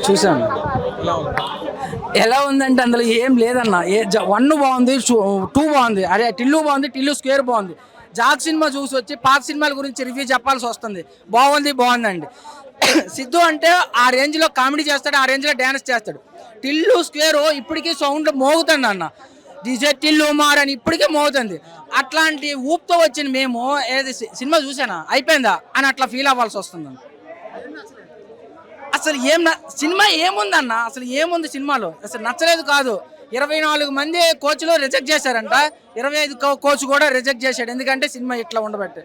చూసాను. ఎలా ఉందంటే అందులో ఏం లేదన్న. వన్ బాగుంది, టూ బాగుంది, అరే టిల్లు బాగుంది, టిల్లు స్క్వేర్ బాగుంది. జాక్ సినిమా చూసి వచ్చి పాత సినిమాల గురించి రివ్యూ చెప్పాల్సి వస్తుంది. బాగుందండి. సిద్ధు అంటే ఆ రేంజ్లో కామెడీ చేస్తాడు, ఆ రేంజ్లో డ్యాన్స్ చేస్తాడు. టిల్లు స్క్వేర్ ఇప్పటికీ సౌండ్ మోగుతుంది అన్న. డిజే టిల్లు మార్ అని ఇప్పటికే మోగుతుంది. అట్లాంటి ఊపుతో వచ్చిన మేము ఏది సినిమా చూసానా అయిపోయిందా అని అట్లా ఫీల్ అవ్వాల్సి వస్తుంది. అసలు సినిమా ఏముందన్న, అసలు ఏముంది సినిమాలో, అసలు నచ్చలేదు కాదు. 24 మంది కోచ్లు రిజెక్ట్ చేశారంట, 25 కోచ్ కూడా రిజెక్ట్ చేశాడు. ఎందుకంటే సినిమా ఇట్లా ఉండబట్టే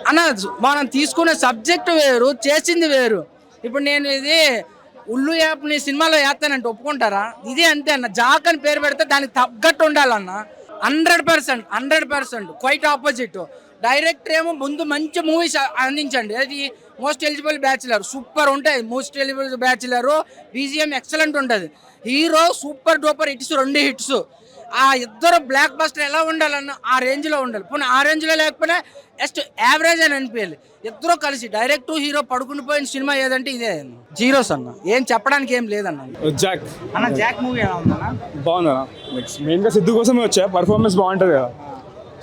అన్న. మనం తీసుకునే సబ్జెక్ట్ వేరు, చేసింది వేరు. ఇప్పుడు నేను ఇది ఉల్లు యాప్ని సినిమాలో వేస్తానంటే ఒప్పుకుంటారా? ఇది అంతే అన్న. జాక్ అని పేరు పెడితే దానికి తగ్గట్టు ఉండాలన్న. 100% క్వైట్ ఆపోజిట్. డైరెక్టర్ ఏమో ముందు మంచి మూవీస్ అందించండి. అది మోస్ట్ ఎలిజిబుల్ బ్యాచులర్ సూపర్ ఉంటుంది. Most eligible bachelor BGM excellent ఉంటుంది. Hero super duper hits, 2 hits. ఆ ఇద్దరు బ్లాక్ బస్టర్ ఎలా ఉండాలన్న ఆ రేంజ్లో ఉండాలి. పోనీ ఆ రేంజ్లో లేకపోయినా జస్ట్ యావరేజ్ అని అనిపించాలి. ఇద్దరు కలిసి డైరెక్ట్ హీరో పడుకుని పోయిన సినిమా ఏదంటే ఇదే. జీరోస్ అన్న, ఏం చెప్పడానికి ఏం లేదన్న. జాక్ మూవీ ఎలా ఉందన్న? బాగుందన్నా. నెక్స్ట్ మెయిన్గా సిద్ధు కోసమే వచ్చా. పర్ఫార్మెన్స్ బాగుంటుంది కదా,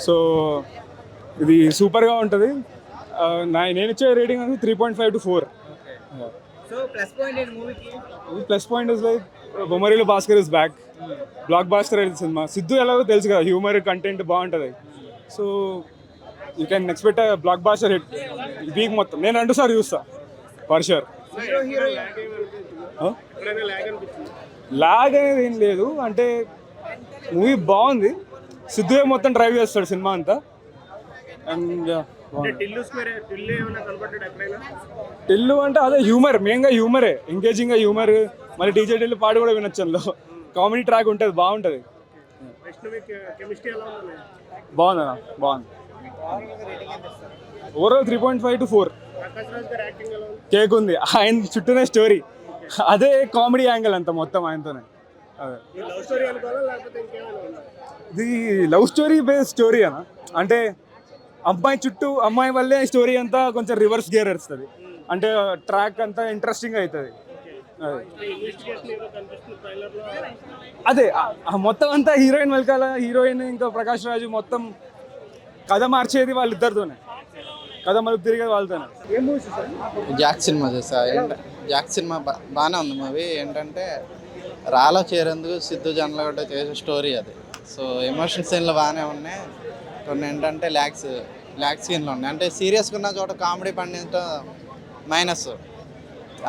సో ఇది సూపర్గా ఉంటుంది. నేను ఇచ్చే రేటింగ్ అనేది 3.5 to 4. Plus point is like బొమ్మరిలో Bhaskar is back. Blockbuster అయితే సినిమా. సిద్ధు ఎలాగో తెలుసు కదా, హ్యూమర్ కంటెంట్ బాగుంటుంది. So you can expect blockbuster hit week మొత్తం. నేను 2 సార్లు చూస్తా ఫర్ షూర్. లాగ్ అనేది ఏం లేదు, అంటే మూవీ బాగుంది. సిద్ధువే మొత్తం డ్రైవ్ చేస్తాడు సినిమా అంతా. అండ్ టిల్లు అంటే అదే హ్యూమర్, మెయిన్గా హ్యూమరే, ఎంగేజింగ్గా హ్యూమర్. మళ్ళీ డీజే టిల్లు పాడు కూడా వినొచ్చు, అందులో కామెడీ ట్రాక్ ఉంటుంది, బాగుంటుంది. బాగుందన్నా, బాగుంది. Overall 3.5 to 4. కేక్ ఉంది, ఆయన చుట్టూనే స్టోరీ, అదే కామెడీ యాంగిల్ అంతా మొత్తం ఆయనతోనే. అదే ఇది లవ్ స్టోరీ బేస్డ్ స్టోరీ అన్న. అంటే అమ్మాయి చుట్టూ, అమ్మాయి వల్లే స్టోరీ అంతా కొంచెం రివర్స్ గేర్ వస్తుంది. అంటే ట్రాక్ అంతా ఇంట్రెస్టింగ్ అవుతుంది. అదే మొత్తం అంతా హీరోయిన్ వెనకాల, హీరోయిన్ ఇంకా ప్రకాష్ రాజు, మొత్తం కథ మార్చేది వాళ్ళిద్దరితోనే, కథ మలుపు తిరిగేది వాళ్ళతోనే. జాక్ సినిమా చూసా. జాక్ సినిమా బాగానే ఉంది మూవీ. ఏంటంటే రాలో చేరేందుకు సిద్ధు జనలగడ్డ చేసే స్టోరీ అది. సో ఎమోషన్ సీన్లు బాగానే ఉన్నాయి. కొన్ని ఏంటంటే ల్యాక్స్ సీన్లు ఉన్నాయి. అంటే సీరియస్గా ఉన్న చోట కామెడీ పండించడం మైనస్.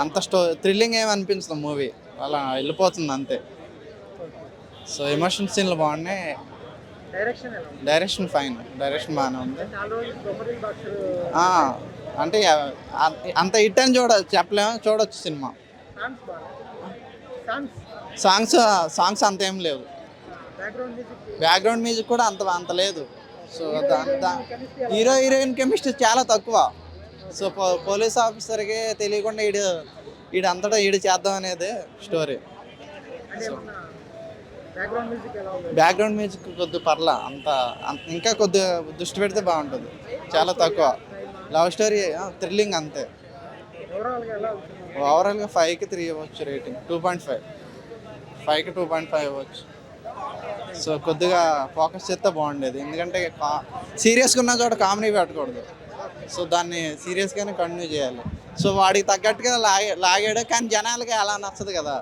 అంత థ్రిల్లింగ్ ఏమి అనిపించదు మూవీ, అలా వెళ్ళిపోతుంది అంతే. సో ఎమోషన్ సీన్లు బాగున్నాయి. డైరెక్షన్ ఫైన్, డైరెక్షన్ బాగానే ఉంది. అంటే అంత హిట్ అని చెప్పలేము, చూడొచ్చు సినిమా. సాంగ్స్ అంత ఏం లేవు. బ్యాక్గ్రౌండ్ మ్యూజిక్ కూడా అంత లేదు. సో హీరో హీరోయిన్ కెమిస్ట్రీ చాలా తక్కువ. సో పోలీస్ ఆఫీసర్కి తెలియకుండా అంతటా చేద్దాం అనేది స్టోరీ. బ్యాక్గ్రౌండ్ మ్యూజిక్ కొద్ది పర్లా, ఇంకా కొద్దిగా దృష్టి పెడితే బాగుంటుంది. చాలా తక్కువ. లవ్ స్టోరీ, థ్రిల్లింగ్ అంతే. ఓవరాల్గా 5కి 3 ఇవ్వచ్చు రేటింగ్. 2.5, 5కి 2.5 ఇవ్వచ్చు. సో కొద్దిగా ఫోకస్ చేస్తే బాగుండేది. ఎందుకంటే సీరియస్గా ఉన్న చోట కామెడీ పెట్టకూడదు. సో దాన్ని సీరియస్గానే కంటిన్యూ చేయాలి. సో వాడికి తగ్గట్టుగా లాగాడు, కానీ జనాలకి అలా నచ్చదు కదా.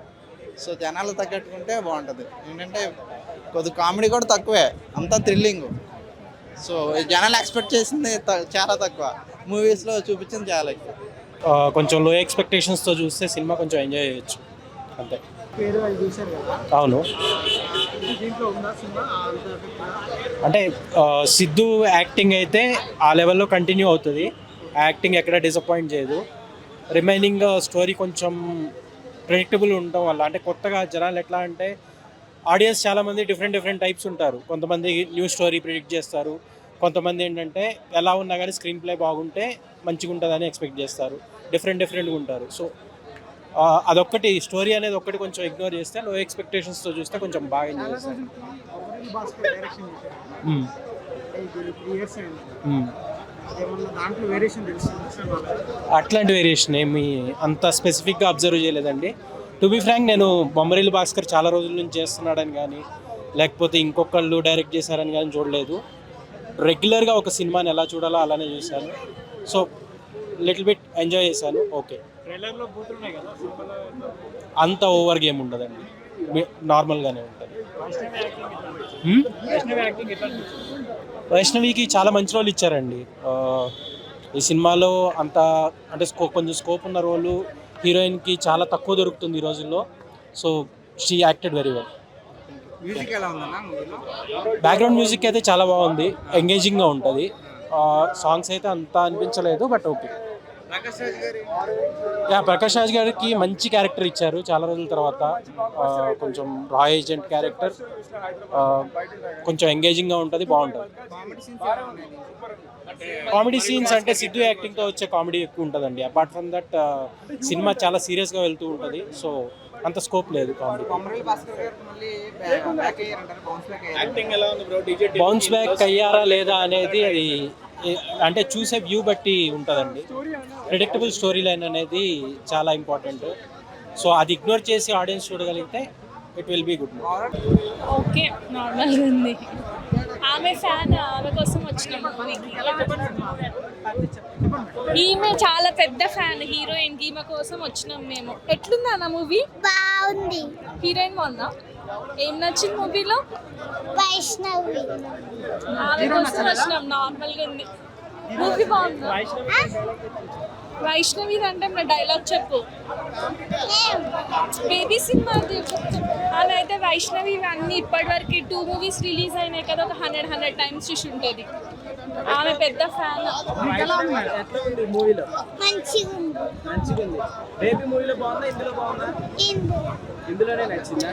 సో జనాలకు తగ్గట్టుకుంటే బాగుంటుంది. ఏంటంటే కొద్ది కామెడీ కూడా తక్కువే, అంతా థ్రిల్లింగ్. సో జనాలు ఎక్స్పెక్ట్ చేసింది చాలా తక్కువ, మూవీస్లో చూపించింది చాలా ఎక్కువ. కొంచెం లో ఎక్స్పెక్టేషన్స్తో చూస్తే సినిమా కొంచెం ఎంజాయ్ చేయొచ్చు అంతే. అవును, అంటే సిద్ధు యాక్టింగ్ అయితే ఆ లెవెల్లో కంటిన్యూ అవుతుంది. యాక్టింగ్ ఎక్కడ డిసప్పాయింట్ చేయదు. రిమైనింగ్ స్టోరీ కొంచెం ప్రెడిక్టబుల్ ఉండటం వల్ల, అంటే కొత్తగా జనాలు ఎట్లా అంటే ఆడియన్స్ చాలామంది డిఫరెంట్ టైప్స్ ఉంటారు. కొంతమంది న్యూ స్టోరీ ప్రిడిక్ట్ చేస్తారు, కొంతమంది ఏంటంటే ఎలా ఉన్నా కానీ స్క్రీన్ ప్లే బాగుంటే మంచిగా ఉంటుందని ఎక్స్పెక్ట్ చేస్తారు. డిఫరెంట్గా ఉంటారు. సో అదొక్కటి, స్టోరీ అనేది ఒక్కటి కొంచెం ఇగ్నోర్ చేస్తే, లో ఎక్స్పెక్టేషన్స్తో చూస్తే కొంచెం బాగా ఎంజాయ్ చేస్తారు. అట్లాంటి వేరియేషన్ ఏమి అంత స్పెసిఫిక్గా అబ్జర్వ్ చేయలేదండి. టు బి ఫ్రాంక్, నేను బొమ్మరిల్లు భాస్కర్ చాలా రోజుల నుంచి చేస్తున్నాడని కానీ లేకపోతే ఇంకొకళ్ళు డైరెక్ట్ చేశారని కానీ చూడలేదు. రెగ్యులర్గా ఒక సినిమాని ఎలా చూడాలో అలానే చూశాను. సో లిటిల్ బిట్ ఎంజాయ్ చేశాను. ఓకే, అంత ఓవర్ గేమ్ ఉండదండి, నార్మల్గానే ఉంటుంది. వైష్ణవికి చాలా మంచి రోల్ ఇచ్చారండి. ఈ సినిమాలో అంత అంటే కొంచెం స్కోప్ ఉన్న రోలు హీరోయిన్కి చాలా తక్కువ దొరుకుతుంది ఈ రోజుల్లో. So she acted very well. Background music అయితే చాలా బాగుంది, ఎంగేజింగ్గా ఉంటుంది. సాంగ్స్ అయితే అంత అనిపించలేదు, బట్ ఓకే. ప్రకాష్ రాజ్ గారికి మంచి క్యారెక్టర్ ఇచ్చారు చాలా రోజుల తర్వాత. కొంచెం రా ఏజెంట్ క్యారెక్టర్, కొంచెం ఎంగేజింగ్గా ఉంటుంది, బాగుంటుంది. కామెడీ సీన్స్ అంటే సిద్ధు యాక్టింగ్తో వచ్చే కామెడీ ఎక్కువ ఉంటుందండి. అపార్ట్ ఫ్రమ్ దట్ సినిమా చాలా సీరియస్గా వెళ్తూ ఉంటుంది. సో అంత స్కోప్ లేదు కామెడీ. బౌన్స్ బ్యాక్ అయ్యారా లేదా అనేది అది అంటే చూసే వ్యూ బట్టి ఉంటుందండి. ప్రెడిక్టబుల్ స్టోరీ లైన్ అనేది చాలా ఇంపార్టెంట్. సో అది ఇగ్నోర్ చేసి ఆడియన్స్ చూడగలిగితే it will be good. Okay, నార్మల్గా ఉంది. ఆమె ఫ్యాన్, ఆమె కోసం వచ్చిన మూవీకి. ఈమె చాలా పెద్ద ఫ్యాన్ హీరోయిన్, ఈమె కోసం వచ్చినాం మేము. ఎట్లుంది అన్న మూవీ? బాగుంది. హీరోయిన్ బాగుందా? ఏం నచ్చింది మూవీలో? వైష్ణవి. ఆమె కోసం వచ్చినాం, నార్మల్గా ఉంది. మూవీ బాగుందా? వైష్ణవి అంటే మన డైలాగ్ చెప్పు. బేబీ సినిమా అని అయితే వైష్ణవి అన్ని ఇప్పటివరకు 2 మూవీస్ రిలీజ్ అయినాయి కదా, ఒక 100 టైమ్స్ చూసి ఉంటుంది. ఆమె పెద్ద ఫ్యాన్. మూవీలో మంచిగా ఉంది. బేబీ మూవీలో బాగుందా, ఇందులో బాగుందా? ఇందులోనే నచ్చిందా?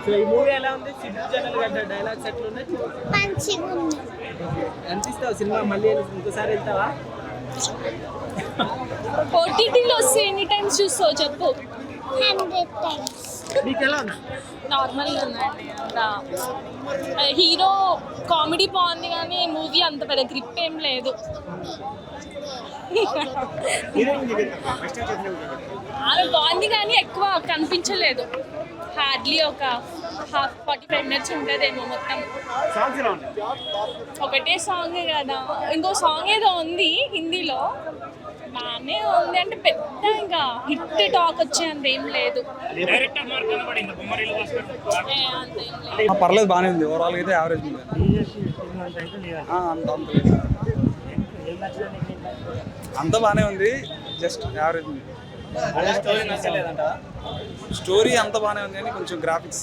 సో ఈ మూవీ ఎలా ఉంది? సిద్ధు జనరల్ గడ్డ డైలాగ్స్ ఎట్లున్నాయి? మంచిగా ఉంది. ఎంత ఇస్తావు సినిమా? మళ్ళీ ఇంకోసారి వెళ్తావా? ఓటీటీలో వస్తే ఎన్ని టైమ్స్ చూస్తావు చెప్పు? 100 times. మీకు ఎలా ఉంది? నార్మల్గా ఉందండి. అంత హీరో కామెడీ బాగుంది కానీ మూవీ అంత పెద్ద గ్రిప్ ఏం లేదు. ఆమె బాగుంది కానీ ఎక్కువ కనిపించలేదు. హార్డ్లీ ఒక 45 minutes ఉంటుందేమో మొత్తం. ఒకటే సాంగ్ కదా, ఇంకో సాంగ్ ఏదో ఉంది హిందీలో, బాగానే ఉంది. అంటే పెద్ద ఇంకా హిట్ టాక్ వచ్చే అంత ఏం లేదు. పర్లేదు, బాగానే ఉంది. ఓవరాల్ అయితే యావరేజ్ ఉంది. అంత బాగానే ఉంది, జస్ట్ యావరేజ్ ఉంది. స్టోరీ అంత బాగానే ఉంది కానీ కొంచెం గ్రాఫిక్స్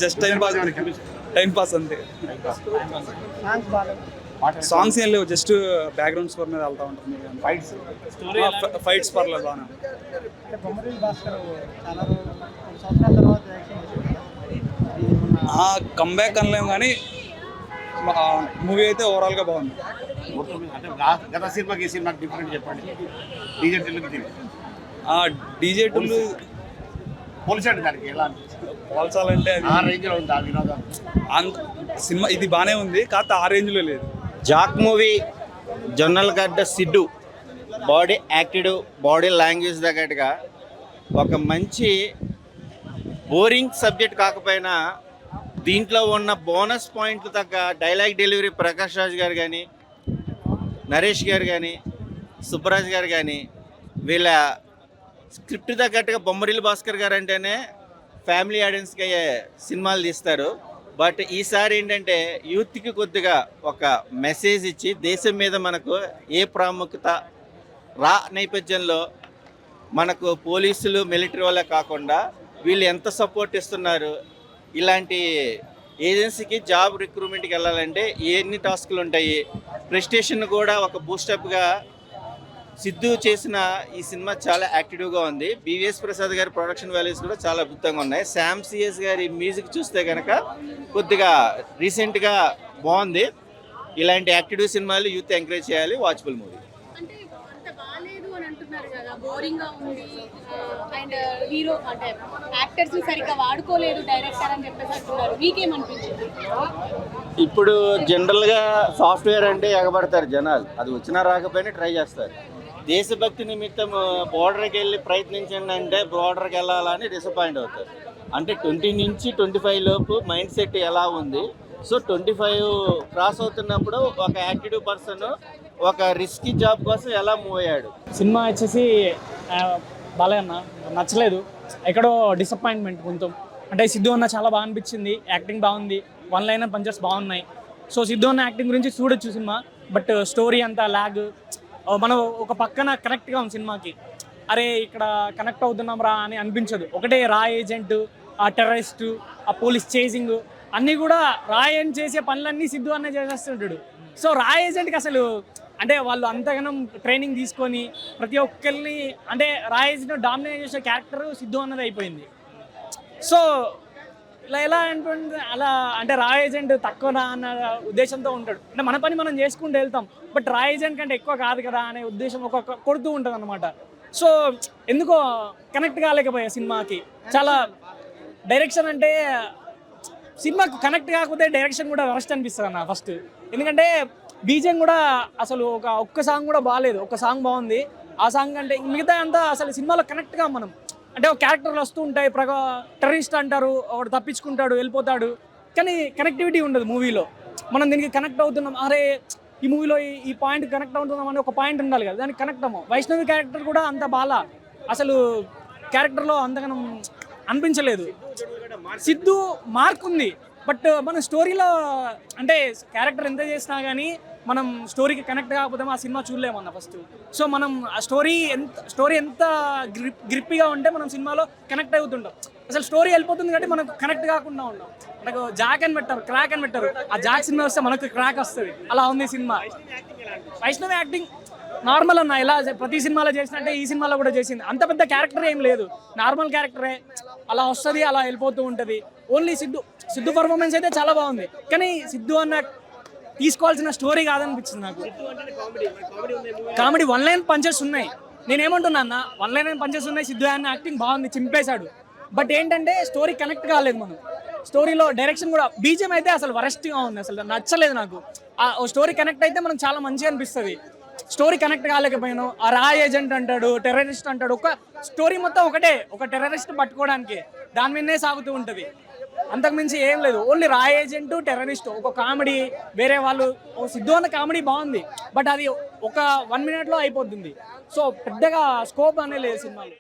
జస్ట్ టైం పాస్ అంతే. సాంగ్స్ ఏం లేవు, జస్ట్ బ్యాక్గ్రౌండ్ స్కోర్ మీద వెళ్తా ఉంటుంది. ఫైట్స్ పర్లేదు, బాగానే. కంబ్యాక్ అనలేము కానీ మూవీ అయితే ఓవరాల్గా బాగుంది. గత సినిమాకి ఈ సినిమాకి డిఫరెంట్ చెప్పండి. డీజే టూలు పోల్చండి, దానికి ఎలా పోల్చాలంటే ఆ రేంజ్లో ఉంది ఆ వినోదం. అంత సినిమా ఇది బాగానే ఉంది, కాకపోతే ఆ రేంజ్లో లేదు. జాక్ మూవీ జొన్నల గడ్డ Siddhu body active, body language తగ్గట్టుగా ఒక మంచి బోరింగ్ సబ్జెక్ట్ కాకపోయినా దీంట్లో ఉన్న బోనస్ పాయింట్లు తగ్గ డైలాగ్ డెలివరీ ప్రకాష్ రాజ్ గారు కానీ, నరేష్ గారు కానీ, సుబ్బరాజ్ గారు కానీ, వీళ్ళ స్క్రిప్ట్ తగ్గట్టుగా బొమ్మరిల్లు భాస్కర్ గారు అంటేనే ఫ్యామిలీ ఆడియన్స్కి అయ్యే సినిమాలు తీస్తారు. బట్ ఈసారి ఏంటంటే యూత్కి కొద్దిగా ఒక మెసేజ్ ఇచ్చి దేశం మీద మనకు ఏ ప్రాముఖ్యత రా నేపథ్యంలో మనకు పోలీసులు మిలిటరీ వాళ్ళే కాకుండా వీళ్ళు ఎంత సపోర్ట్ ఇస్తున్నారు, ఇలాంటి ఏజెన్సీకి జాబ్ రిక్రూట్మెంట్కి వెళ్ళాలంటే ఎన్ని టాస్కులు ఉంటాయి, ప్రెస్టేషన్ కూడా ఒక బూస్టప్గా సిద్ధు చేసిన ఈ సినిమా చాలా యాక్టివ్గా ఉంది. బివిఎస్ ప్రసాద్ గారి ప్రొడక్షన్ వాల్యూస్ కూడా చాలా అద్భుతంగా ఉన్నాయి. శామ్ సిఎస్ గారి మ్యూజిక్ చూస్తే కనుక కొద్దిగా రీసెంట్గా బాగుంది. ఇలాంటి యాక్టివ్ సినిమాలు యూత్ ఎంకరేజ్ చేయాలి. Watchable movie. అంటే అంత బాలేదు అని అంటున్నారు కదా బోరింగ్ గా ఉంది అండ్ హీరో అంటే యాక్టర్స్ ని సరిగ్గా వాడుకోలేదు డైరెక్టర్ అని చెప్పేసి అంటున్నారు. మీకేమనిపించింది? ఇప్పుడు జనరల్గా సాఫ్ట్వేర్ అంటే ఎగబడతారు జనాలు, అది వచ్చినా రాకపోయినా ట్రై చేస్తారు. దేశభక్తి నిమిత్తం బోర్డర్కి వెళ్ళి ప్రయత్నించండి అంటే బోర్డర్కి వెళ్ళాలని డిసప్పాయింట్ అవుతారు. అంటే 20 నుంచి 25 లోపు మైండ్ సెట్ ఎలా ఉంది. సో 25 క్రాస్ అవుతున్నప్పుడు ఒక యాక్టివ్ పర్సన్ ఒక రిస్కీ జాబ్ కోసం ఎలా మూవ్ అయ్యాడు. సినిమా వచ్చేసి బాలయ్య అన్న నచ్చలేదు, ఎక్కడో డిసప్పాయింట్మెంట్ కొంచెం. అంటే సిద్ధు అన్న చాలా బాగా అనిపించింది, యాక్టింగ్ బాగుంది, వన్ లైనర్ పంచెస్ బాగున్నాయి. సో సిద్ధు అన్న యాక్టింగ్ గురించి చూడొచ్చు సినిమా. బట్ స్టోరీ అంతా ల్యాగ్, మనం ఒక పక్కన కనెక్ట్గా ఉంది సినిమాకి. అరే ఇక్కడ కనెక్ట్ అవుతున్నాం రా అని అనిపించదు. ఒకటే రా ఏజెంట్, ఆ టెర్రరిస్ట్, ఆ పోలీస్ చేసింగ్ అన్నీ కూడా రా ఏజెంట్ చేసే పనులన్నీ సిద్ధు అన్న చేసేస్తుంటాడు. సో రా ఏజెంట్కి అసలు అంటే వాళ్ళు అంతగానం ట్రైనింగ్ తీసుకొని ప్రతి ఒక్కరిని అంటే రా ఏజెంట్ డామినేట్ చేసే క్యారెక్టర్ సిద్ధు అన్నది అయిపోయింది. సో ఇలా ఎలా అంటే అలా అంటే రా ఏజెంట్ తక్కువ అన్న ఉద్దేశంతో ఉంటాడు. అంటే మన పని మనం చేసుకుంటూ వెళ్తాం, బట్ రా ఏజెంట్ కంటే ఎక్కువ కాదు కదా అనే ఉద్దేశం ఒక కొడుతూ ఉంటుంది అనమాట. సో ఎందుకో కనెక్ట్ కాలేకపోయా సినిమాకి. చాలా డైరెక్షన్ అంటే సినిమాకు కనెక్ట్ కాకపోతే డైరెక్షన్ కూడా వరస్ట్ అనిపిస్తుంది అన్న ఫస్ట్. ఎందుకంటే బీజిఎం కూడా అసలు ఒక్క సాంగ్ కూడా బాగాలేదు, ఒక సాంగ్ బాగుంది. ఆ సాంగ్ అంటే మిగతా అంతా అసలు సినిమాలో కనెక్ట్గా మనం అంటే ఒక క్యారెక్టర్లు వస్తూ ఉంటాయి, టెర్రరిస్ట్ అంటారు, ఒకటి తప్పించుకుంటాడు వెళ్ళిపోతాడు, కానీ కనెక్టివిటీ ఉండదు మూవీలో. మనం దీనికి కనెక్ట్ అవుతున్నాం, అరే ఈ మూవీలో ఈ పాయింట్ కనెక్ట్ అవుతున్నాం అని ఒక పాయింట్ ఉండాలి కదా, దానికి కనెక్ట్ అవ్వం. వైష్ణవి క్యారెక్టర్ కూడా అంత బాగా అసలు క్యారెక్టర్లో అంతగానం అనిపించలేదు. సిద్ధు మార్క్ ఉంది, బట్ మన స్టోరీలో అంటే క్యారెక్టర్ ఎంత చేసినా కానీ మనం స్టోరీకి కనెక్ట్ కాకపోతే ఆ సినిమా చూడలేమన్న ఫస్ట్. సో మనం ఆ స్టోరీ ఎంత గ్రిప్పిగా ఉంటే మనం సినిమాలో కనెక్ట్ అవుతుంటాం. అసలు స్టోరీ వెళ్ళిపోతుంది కాబట్టి మనకు కనెక్ట్ కాకుండా ఉంటాం. మనకు జాక్ అని పెట్టారు, క్రాక్ అని పెట్టారు, ఆ జాక్ సినిమా వస్తే మనకు క్రాక్ వస్తుంది, అలా ఉంది సినిమా. వైష్ణవి యాక్టింగ్ నార్మల్ అన్న, ఇలా ప్రతి సినిమాలో చేసినట్టే ఈ సినిమాలో కూడా చేసింది. అంత పెద్ద క్యారెక్టర్ ఏం లేదు, నార్మల్ క్యారెక్టరే, అలా వస్తుంది అలా వెళ్ళిపోతూ ఉంటుంది. ఓన్లీ సిద్ధు పర్ఫార్మెన్స్ అయితే చాలా బాగుంది, కానీ సిద్ధు అన్న తీసుకోవాల్సిన స్టోరీ కాదనిపించింది నాకు. కామెడీ వన్ లైన్ పంచెస్ ఉన్నాయి. నేనేమంటున్నా అన్న, వన్ లైన్ పంచెస్ ఉన్నాయి, సిద్ధు అన్న యాక్టింగ్ బాగుంది, చింపేశాడు. బట్ ఏంటంటే స్టోరీ కనెక్ట్ కాలేదు. మనం స్టోరీలో డైరెక్షన్ కూడా బీజిఎం అయితే అసలు వరస్ట్గా ఉంది, అసలు నచ్చలేదు నాకు. ఆ స్టోరీ కనెక్ట్ అయితే మనకు చాలా మంచిగా అనిపిస్తుంది. స్టోరీ కనెక్ట్ కాలేకపోయాను. ఆ రా ఏజెంట్ అంటాడు, టెర్రరిస్ట్ అంటాడు, ఒక స్టోరీ మొత్తం ఒకటే, ఒక టెర్రరిస్ట్ పట్టుకోవడానికి దాని మీదనే సాగుతూ ఉంటుంది, అంతకుమించి ఏం లేదు. ఓన్లీ రా ఏజెంట్, టెర్రరిస్ట్, ఒక కామెడీ, వేరే వాళ్ళు. సిద్ధు అన్న కామెడీ బాగుంది, బట్ అది ఒక 1 minute అయిపోతుంది. సో పెద్దగా స్కోప్ అనే లేదు సినిమాలో.